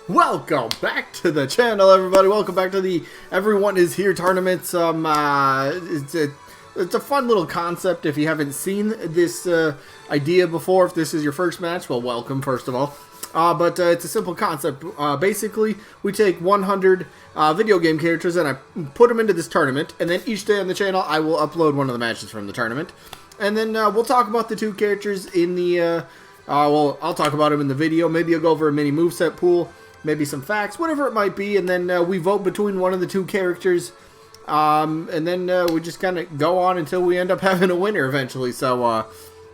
Welcome back to the channel, everybody. Welcome back to the Everyone Is Here tournaments. It's a fun little concept. If you haven't seen this idea before, if this is your first match, well, welcome, first of all. But it's a simple concept. Basically, we take 100 video game characters and I put them into this tournament, and then each day on the channel, I will upload one of the matches from the tournament. And then we'll talk about the two characters in the, well, I'll talk about them in the video. Maybe I'll go over a mini moveset pool, maybe some facts, whatever it might be, and then we vote between one of the two characters, and then we just kind of go on until we end up having a winner eventually. So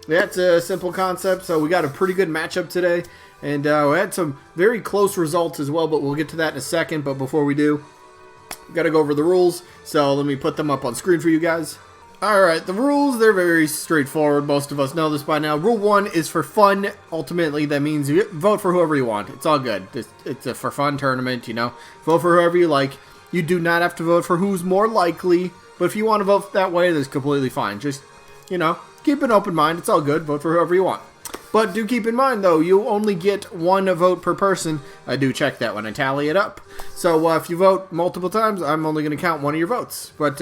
that's a simple concept. So we got a pretty good matchup today, and we had some very close results as well, but we'll get to that in a second. But before we do, we got to go over the rules, so let me put them up on screen for you guys. Alright, the rules, they're very straightforward. Most of us know this by now. Rule 1 is for fun. Ultimately, that means you vote for whoever you want. It's all good. It's a for fun tournament, you know. Vote for whoever you like. You do not have to vote for who's more likely. But if you want to vote that way, that's completely fine. Just, you know, keep an open mind. It's all good. Vote for whoever you want. But do keep in mind, though, you only get one vote per person. I do check that when I tally it up. So if you vote multiple times, I'm only going to count one of your votes. But,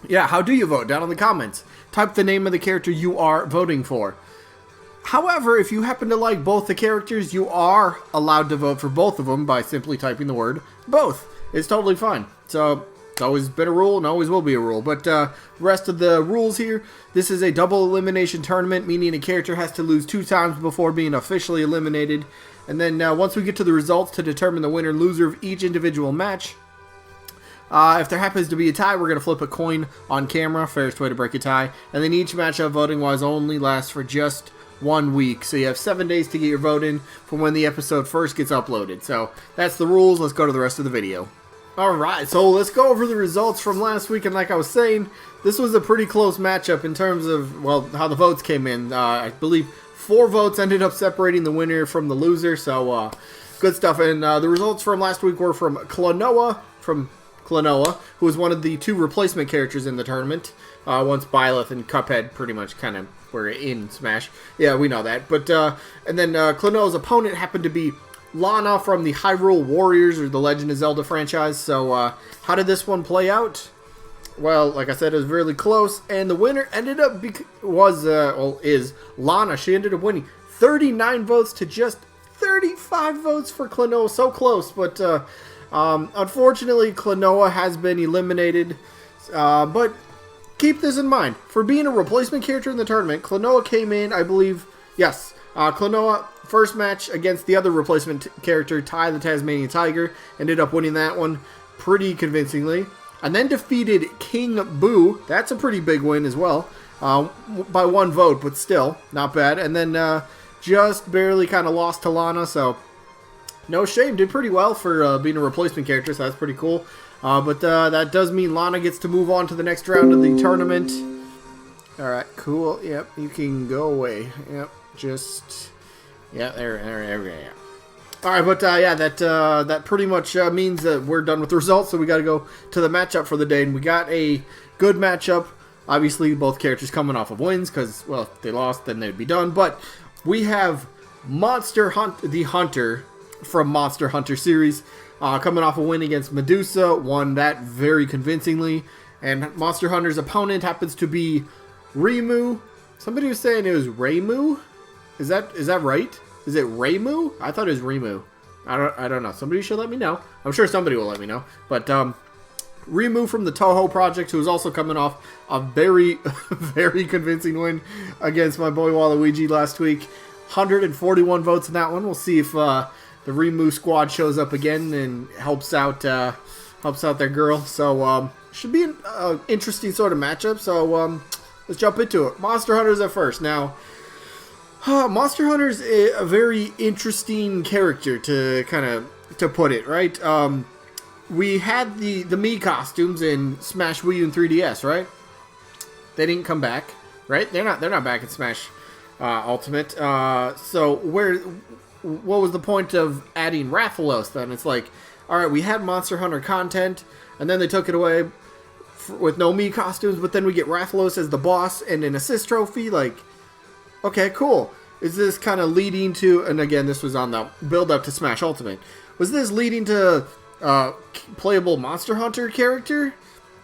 yeah, how do you vote? Down in the comments. Type the name of the character you are voting for. However, if you happen to like both the characters, you are allowed to vote for both of them by simply typing the word both. It's totally fine. So, it's always been a rule and always will be a rule. But rest of the rules here, this is a double elimination tournament, meaning a character has to lose 2 times before being officially eliminated. And then once we get to the results to determine the winner and loser of each individual match, if there happens to be a tie, we're going to flip a coin on camera, fairest way to break a tie, and then each matchup voting-wise only lasts for just 1 week, so you have 7 days to get your vote in from when the episode first gets uploaded. So that's the rules. Let's go to the rest of the video. Alright, so let's go over the results from last week, and like I was saying, this was a pretty close matchup in terms of, well, how the votes came in. I believe 4 votes ended up separating the winner from the loser, so good stuff. And the results from last week were from Klonoa, who was one of the 2 replacement characters in the tournament. Once Byleth and Cuphead pretty much kind of were in Smash. Yeah, we know that. But and then Klonoa's opponent happened to be Lana from the Hyrule Warriors, or the Legend of Zelda franchise. So how did this one play out? Well, like I said, it was really close, and the winner ended up is Lana. She ended up winning 39 votes to just 35 votes for Klonoa. So close, but unfortunately, Klonoa has been eliminated, but keep this in mind. For being a replacement character in the tournament, Klonoa came in, I believe, yes, Klonoa, first match against the other replacement character, Ty the Tasmanian Tiger, ended up winning that one pretty convincingly, and then defeated King Boo. That's a pretty big win as well, by 1 vote, but still, not bad, and then just barely kind of lost to Lana, so no shame, did pretty well for being a replacement character, so that's pretty cool. But that does mean Lana gets to move on to the next round of the tournament. Alright, cool. Yep, you can go away. Yep, just... Yeah, there we go. Alright, but yeah, that pretty much means that we're done with the results, so we gotta go to the matchup for the day, and we got a good matchup. Obviously, both characters coming off of wins, because, well, if they lost, then they'd be done. But we have the Hunter from Monster Hunter series, coming off a win against Medusa, won that very convincingly, and Monster Hunter's opponent happens to be Reimu. Somebody was saying it was Reimu. Is that right? Is it Reimu? I thought it was Reimu. I don't know. Somebody should let me know. I'm sure somebody will let me know. But Reimu from the Toho Project, who is also coming off a very very convincing win against my boy Waluigi last week. 141 votes in that one. We'll see if the Reimu squad shows up again and helps out their girl. So should be an interesting sort of matchup. So let's jump into it. Monster Hunter's at first. Now, Monster Hunter's a very interesting character to put it, right. We had the Mii costumes in Smash Wii U and 3DS, right? They didn't come back, right? They're not back in Smash Ultimate. So what was the point of adding Rathalos then? It's like, alright, we had Monster Hunter content, and then they took it away with no Mii costumes, but then we get Rathalos as the boss and an assist trophy, like, okay, cool. is this kind of leading to, and again, this was on the build-up to Smash Ultimate, was this leading to playable Monster Hunter character?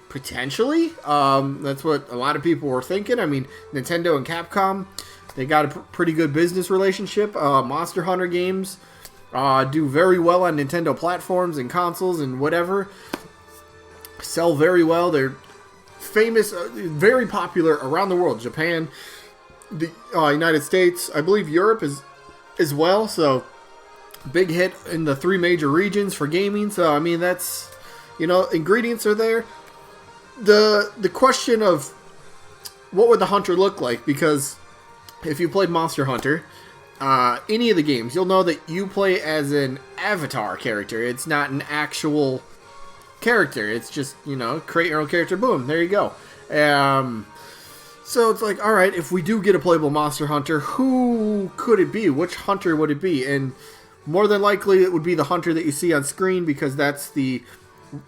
Potentially. That's what a lot of people were thinking. I mean, Nintendo and Capcom, they got a pretty good business relationship. Monster Hunter games do very well on Nintendo platforms and consoles and whatever. Sell very well. They're famous, very popular around the world. Japan, the United States, I believe Europe is as well. So big hit in the 3 major regions for gaming. So I mean, that's, you know, ingredients are there. The question of what would the hunter look like, because if you played Monster Hunter, any of the games, you'll know that you play as an avatar character. It's not an actual character. It's just, you know, create your own character. Boom, there you go. So it's like, all right, if we do get a playable Monster Hunter, who could it be? Which hunter would it be? And more than likely, it would be the hunter that you see on screen, because that's the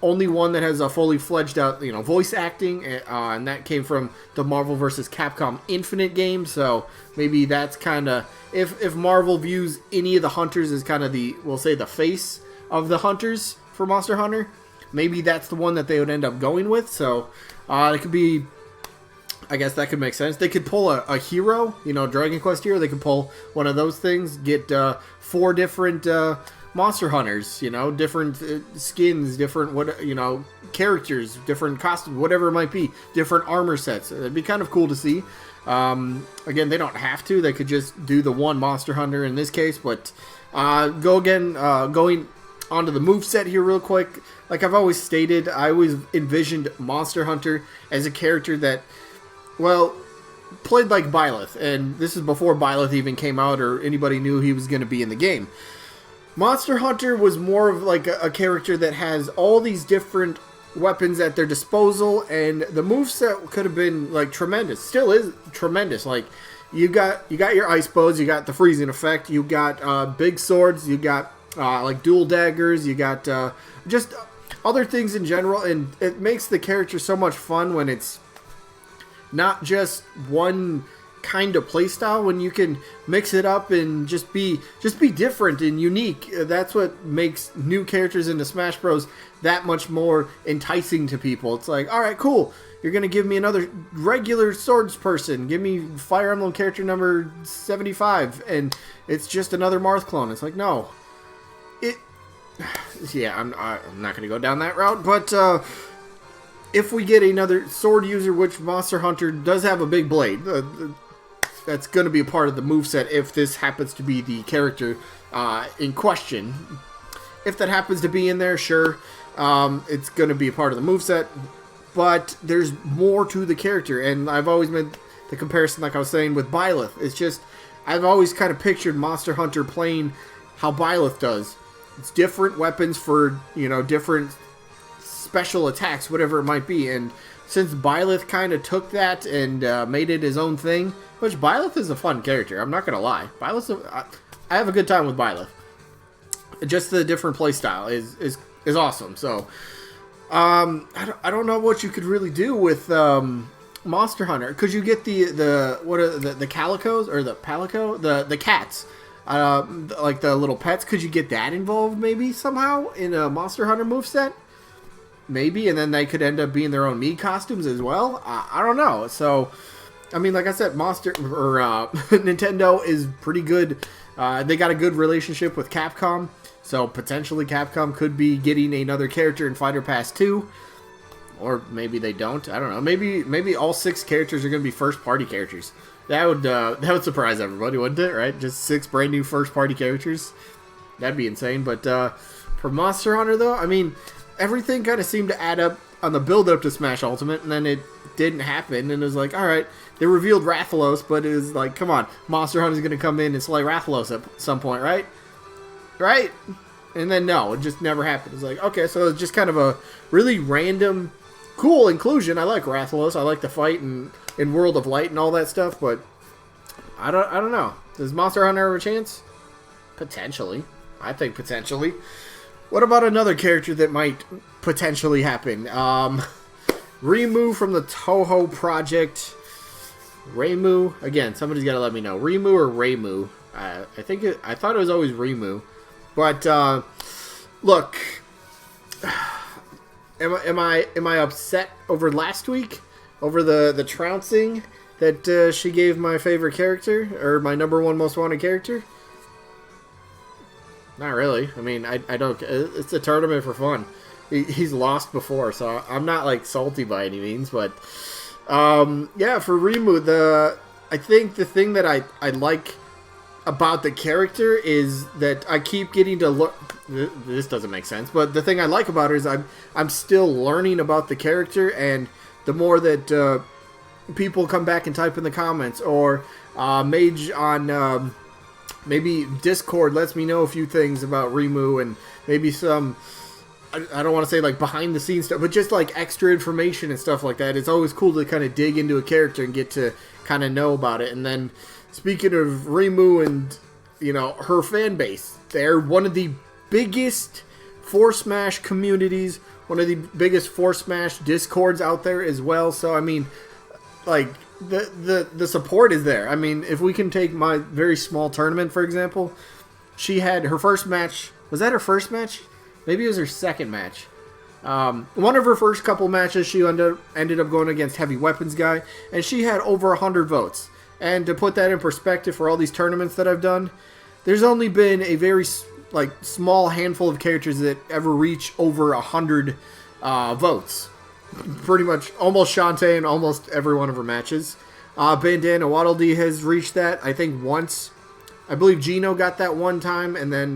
only one that has a fully fledged out, you know, voice acting, and that came from the Marvel vs. Capcom Infinite game. So maybe that's kind of, if Marvel views any of the hunters as kind of the, we'll say, the face of the hunters for Monster Hunter, maybe that's the one that they would end up going with. So it could be, I guess that could make sense. They could pull a hero, you know, Dragon Quest hero. They could pull one of those things, get 4 different Monster Hunters, you know, different skins, different, what, you know, characters, different costumes, whatever it might be, different armor sets. It'd be kind of cool to see. Again, they don't have to. They could just do the one Monster Hunter in this case, but going onto the moveset here real quick. Like I've always stated, I always envisioned Monster Hunter as a character that, well, played like Byleth, and this is before Byleth even came out or anybody knew he was going to be in the game. Monster Hunter was more of like a character that has all these different weapons at their disposal, and the moveset could have been like tremendous. Still is tremendous. Like you got your ice bows, you got the freezing effect, you got big swords, you got like dual daggers, you got just other things in general, and it makes the character so much fun when it's not just one kind of playstyle, when you can mix it up and just be different and unique. That's what makes new characters into Smash Bros. That much more enticing to people. It's like, all right, cool. You're going to give me another regular swords person. Give me Fire Emblem character number 75, and it's just another Marth clone. It's like, no. Yeah, I'm not going to go down that route, but if we get another sword user, which Monster Hunter does have a big blade, that's going to be a part of the moveset if this happens to be the character in question. If that happens to be in there, sure, it's going to be a part of the moveset, but there's more to the character, and I've always made the comparison, like I was saying, with Byleth. It's just, I've always kind of pictured Monster Hunter playing how Byleth does. It's different weapons for, you know, different special attacks, whatever it might be, and since Byleth kind of took that and made it his own thing, which Byleth is a fun character, I'm not going to lie. I have a good time with Byleth. Just the different playstyle is awesome. So, I don't know what you could really do with Monster Hunter. Could you get the calicos, or the palico? The cats. Like the little pets, could you get that involved maybe somehow in a Monster Hunter moveset? Maybe, and then they could end up being their own Mii costumes as well. I don't know. So, I mean, like I said, Nintendo is pretty good. They got a good relationship with Capcom, so potentially Capcom could be getting another character in Fighter Pass 2, or maybe they don't. I don't know. Maybe all 6 characters are going to be first-party characters. That would surprise everybody, wouldn't it? Right? Just 6 brand new first-party characters. That'd be insane. But for Monster Hunter, though, I mean, everything kind of seemed to add up on the build-up to Smash Ultimate, and then it didn't happen, and it was like, alright, they revealed Rathalos, but it was like, come on, Monster Hunter's going to come in and slay Rathalos at some point, right? Right? And then no, it just never happened. It's like, okay, so it's just kind of a really random, cool inclusion. I like Rathalos, I like the fight in World of Light and all that stuff, but I don't know. Does Monster Hunter have a chance? Potentially. I think potentially. What about another character that might potentially happen? Reimu from the Toho project. Reimu. Again, somebody's got to let me know. Reimu or Reimu? I thought it was always Reimu. But look, am I upset over last week over the trouncing that she gave my favorite character or my number one most wanted character? Not really. I mean, I don't. It's a tournament for fun. He's lost before, so I'm not like salty by any means. But yeah, for Reimu, I think the thing that I like about the character is that I keep getting to look. This doesn't make sense, but the thing I like about her is I'm still learning about the character, and the more that people come back and type in the comments, or Mage on maybe Discord lets me know a few things about Reimu, and maybe some, I don't want to say like behind the scenes stuff, but just like extra information and stuff like that. It's always cool to kind of dig into a character and get to kind of know about it. And then speaking of Reimu and, you know, her fan base, they're one of the biggest Force Smash communities, one of the biggest Force Smash Discords out there as well. So, I mean, like, the support is there. I mean, if we can take my very small tournament, for example, she had her first match. Was that her first match? Maybe it was her second match. One of her first couple matches, she ended up going against Heavy Weapons guy, and she had over 100 votes. And to put that in perspective for all these tournaments that I've done, there's only been a very small handful of characters that ever reach over 100 votes. Pretty much almost Shantae in almost every one of her matches. Bandana Waddle Dee has reached that, I think, once. I believe Gino got that one time, and then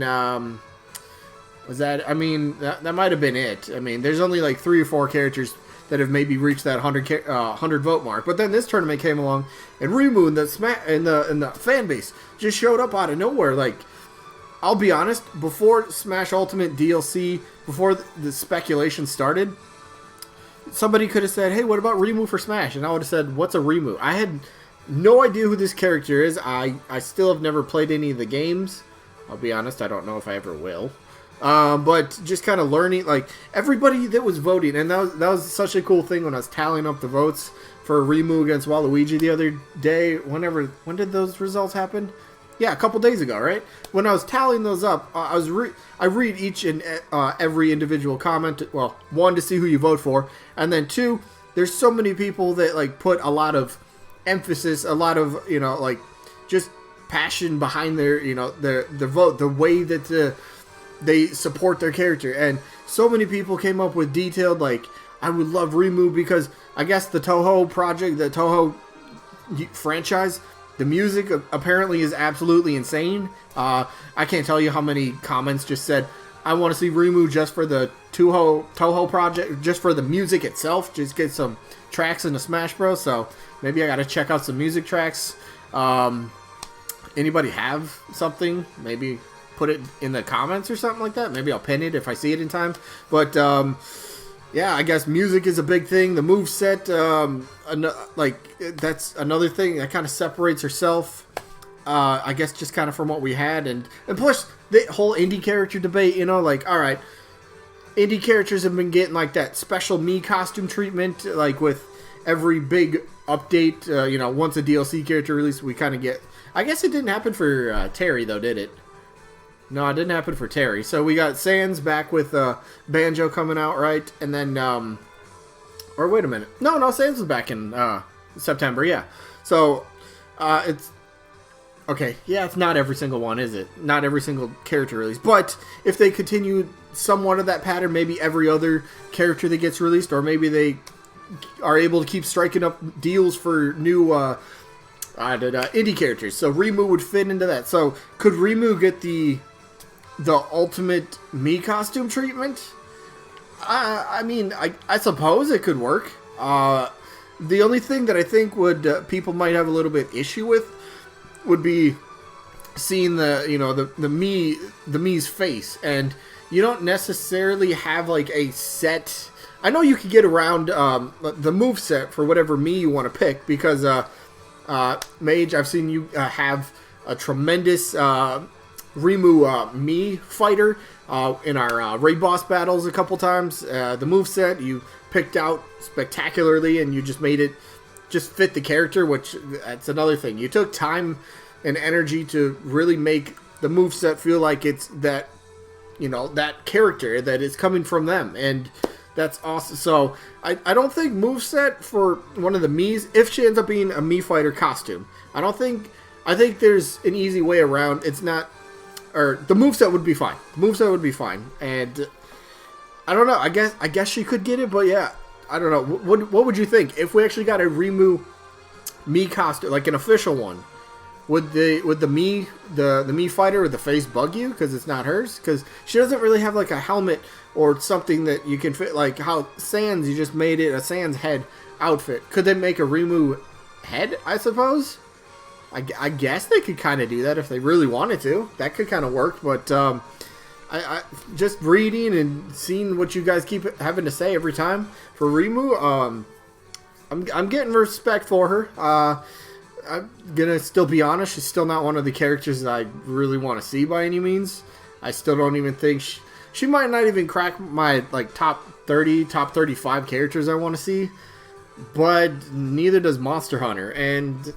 was that? I mean, that might have been it. I mean, there's only like 3 or 4 characters that have maybe reached that 100 vote mark. But then this tournament came along, and Reimu and the fan base just showed up out of nowhere. Like, I'll be honest, before Smash Ultimate DLC, before the speculation started, somebody could have said, hey, what about Reimu for Smash? And I would have said, what's a Reimu? I had no idea who this character is. I still have never played any of the games. I'll be honest, I don't know if I ever will. But just kind of learning, like, everybody that was voting, and that was such a cool thing when I was tallying up the votes for Reimu against Waluigi the other day. When did those results happen? Yeah, a couple days ago, right? When I was tallying those up, I read each and every individual comment. Well, 1, to see who you vote for, and then 2, there's so many people that like put a lot of emphasis, a lot of, you know, like, just passion behind their, you know, their vote, the way that they support their character. And so many people came up with detailed, like, I would love Reimu because I guess the Toho project, the Toho franchise, the music apparently is absolutely insane. I can't tell you how many comments just said, I want to see Reimu just for the Toho project, just for the music itself, just get some tracks into Smash Bros. So maybe I got to check out some music tracks. Anybody have something? Maybe put it in the comments or something like that. Maybe I'll pin it if I see it in time. But yeah, I guess music is a big thing. The moveset, like, that's another thing that kind of separates herself. I guess just kind of from what we had, and plus the whole indie character debate. You know, like, all right, indie characters have been getting like that special Mii costume treatment, like with every big update. You know, once a DLC character release, we kind of get. I guess it didn't happen for Terry though, did it? No, it didn't happen for Terry. So we got Sans back with Banjo coming out, right? And then, or wait a minute. No, Sans was back in September, yeah. So, it's, okay, yeah, it's not every single one, is it? Not every single character release. But if they continue somewhat of that pattern, maybe every other character that gets released, or maybe they are able to keep striking up deals for new indie characters. So Reimu would fit into that. So could Reimu get the ultimate Mii costume treatment? I mean, I suppose it could work. The only thing that I think would people might have a little bit issue with would be seeing the Mii's face, and you don't necessarily have like a set. I know you could get around the move set for whatever Mii you want to pick, because Mage, I've seen you have a tremendous Reimu Mii fighter in our raid boss battles a couple times. The moveset you picked out spectacularly, and you just made it just fit the character, which that's another thing. You took time and energy to really make the moveset feel like it's that, that character, that is coming from them. And that's awesome. So I don't think moveset for one of the Miis, if she ends up being a Mii fighter costume, I think there's an easy way around. It's not, or the moveset would be fine. The moveset would be fine. And I don't know. I guess she could get it, but yeah, I don't know. What would you think if we actually got a Reimu Mii costume, like an official one? Would the Mii fighter with the face bug you because it's not hers? Because she doesn't really have like a helmet or something that you can fit. Like how Sans, you just made it a Sans head outfit. Could they make a Reimu head? I suppose. I guess they could kind of do that if they really wanted to. That could kind of work, but I just reading and seeing what you guys keep having to say every time for Reimu, I'm getting respect for her. I'm gonna still be honest, she's still not one of the characters that I really want to see by any means. I still don't even think she might not even crack my like top 30, top 35 characters I want to see. But neither does Monster Hunter. And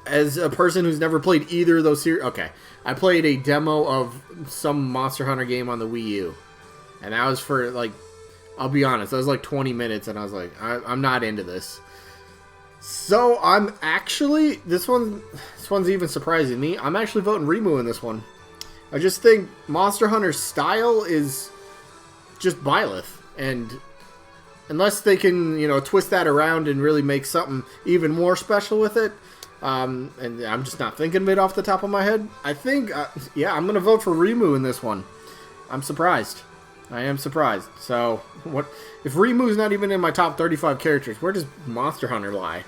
as a person who's never played either of those series, okay, I played a demo of some Monster Hunter game on the Wii U, and that was for like, I'll be honest, that was like 20 minutes, and I was like, I'm not into this. So I'm actually, this one's even surprising me. I'm actually voting Reimu in this one. I just think Monster Hunter's style is just Byleth, and unless they can, twist that around and really make something even more special with it, and I'm just not thinking of it off the top of my head, I think, yeah, I'm going to vote for Reimu in this one. I'm surprised. I am surprised. So, what if Reimu's not even in my top 35 characters? Where does Monster Hunter lie?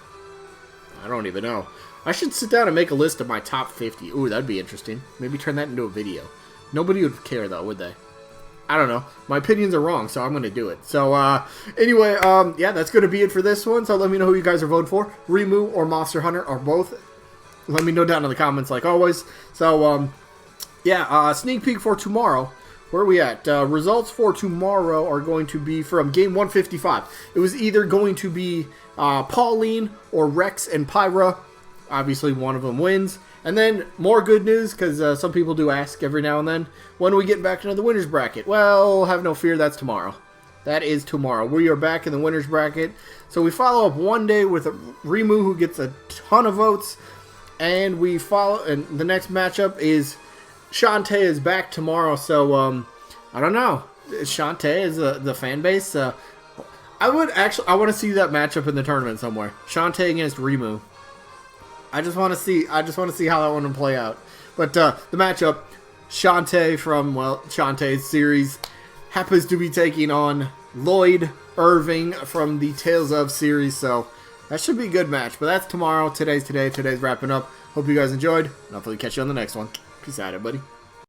I don't even know. I should sit down and make a list of my top 50. Ooh, that'd be interesting. Maybe turn that into a video. Nobody would care, though, would they? I don't know. My opinions are wrong, so I'm going to do it. So, anyway, yeah, that's going to be it for this one. So let me know who you guys are voting for. Reimu or Monster Hunter or both. Let me know down in the comments, like always. So, yeah, sneak peek for tomorrow. Where are we at? Results for tomorrow are going to be from game 155. It was either going to be Pauline or Rex and Pyra. Obviously, one of them wins. And then, more good news, because some people do ask every now and then, when are we getting back into the winner's bracket? Well, have no fear, that's tomorrow. That is tomorrow. We are back in the winner's bracket. So we follow up one day with Reimu, who gets a ton of votes. And we follow, and the next matchup is Shantae is back tomorrow. So, I don't know. Shantae is the fan base. I want to see that matchup in the tournament somewhere. Shantae against Reimu. I just want to see how that one will play out. But the matchup, Shantae from, Shantae's series, happens to be taking on Lloyd Irving from the Tales of series. So that should be a good match. But that's tomorrow. Today's wrapping up. Hope you guys enjoyed. And hopefully catch you on the next one. Peace out, everybody.